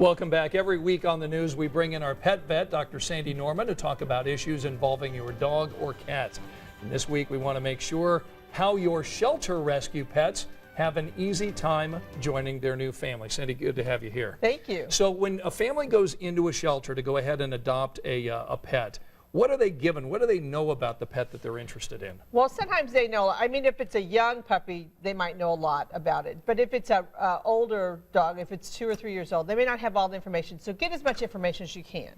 Welcome back. Every week on the news, we bring in our pet vet, Dr. Sandy Norman, to talk about issues involving your dog or cat. And this week, we want to make sure how your shelter rescue pets have an easy time joining their new family. Sandy, good to have you here. Thank you. So when a family goes into a shelter to go ahead and adopt a pet, what are they given? What do they know about the pet that they're interested in? Well, sometimes they know. I mean, if it's a young puppy, they might know a lot about it. But if it's a older dog, if it's 2 or 3 years old, they may not have all the information. So get as much information as you can.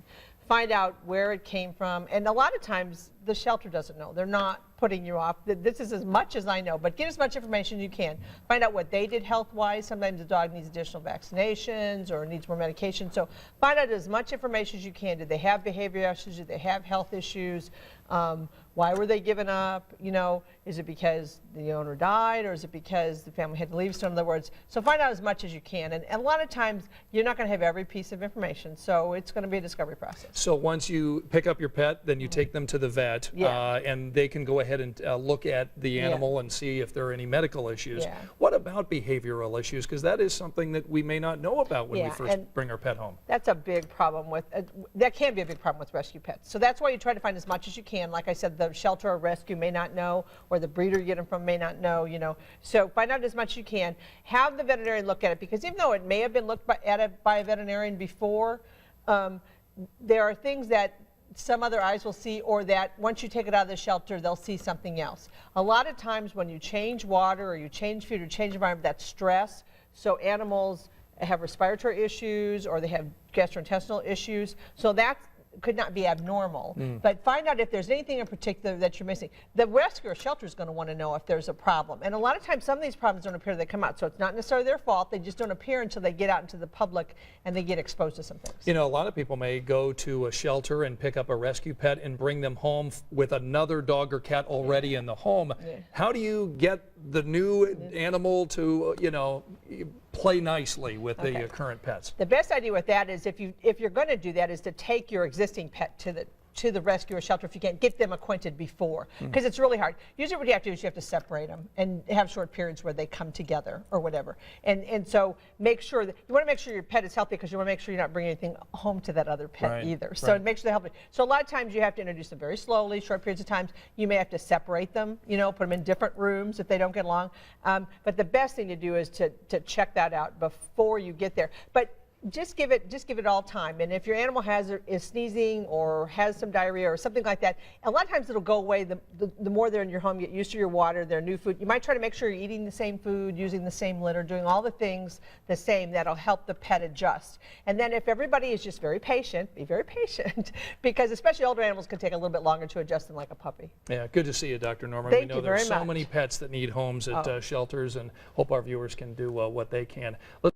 Find out where it came from. And a lot of times, the shelter doesn't know. They're not putting you off. This is as much as I know, but get as much information as you can. Find out what they did health-wise. Sometimes the dog needs additional vaccinations or needs more medication. So find out as much information as you can. Did they have behavioral issues? Did they have health issues? Why were they given up? You know, is it because the owner died, or is it because the family had to leave? So in other words, so find out as much as you can. And a lot of times, you're not going to have every piece of information, so it's going to be a discovery process. So once you pick up your pet, then you take them to the vet, and they can go ahead and look at the animal and see if there are any medical issues. What about behavioral issues? Because that is something that we may not know about when we first bring our pet home. That's a big problem with, that can be a big problem with rescue pets. So that's why you try to find as much as you can. Like I said, the shelter or rescue may not know, or the breeder you get them from may not know, you know. So find out as much as you can. Have the veterinarian look at it, because even though it may have been looked at by a veterinarian before, there are things that some other eyes will see, or that once you take it out of the shelter, they'll see something else. A lot of times when you change water or you change food or change environment, that's stress. So animals have respiratory issues, or they have gastrointestinal issues. So that's could not be abnormal, but find out if there's anything in particular that you're missing. The rescue or shelter is going to want to know if there's a problem. And a lot of times, some of these problems don't appear, they come out. So it's not necessarily their fault. They just don't appear until they get out into the public and they get exposed to some things. You know, a lot of people may go to a shelter and pick up a rescue pet and bring them home with another dog or cat already in the home. How do you get the new animal to, you know, play nicely with the current pets? The best idea with that is, if you're going to do that, is to take your existing pet to the rescue or shelter if you can't get them acquainted before, because it's really hard. Usually what you have to do is you have to separate them and have short periods where they come together or whatever. And so make sure that you want to make sure your pet is healthy, because you want to make sure you're not bringing anything home to that other pet either. So make sure they're healthy. So a lot of times you have to introduce them very slowly, short periods of times. You may have to separate them, you know, put them in different rooms if they don't get along. But the best thing to do is to check that out before you get there. But just give it all time. And if your animal is sneezing or has some diarrhea or something like that, a lot of times it'll go away the more they're in your home, get used to your water, their new food. You might try to make sure you're eating the same food, using the same litter, doing all the things the same. That'll help the pet adjust. And then if everybody is just very patient, be very patient, because especially older animals can take a little bit longer to adjust than like a puppy. Yeah, good to see you, Dr. Norman. Thank you very much. We know there's so many pets that need homes at shelters, and hope our viewers can do what they can.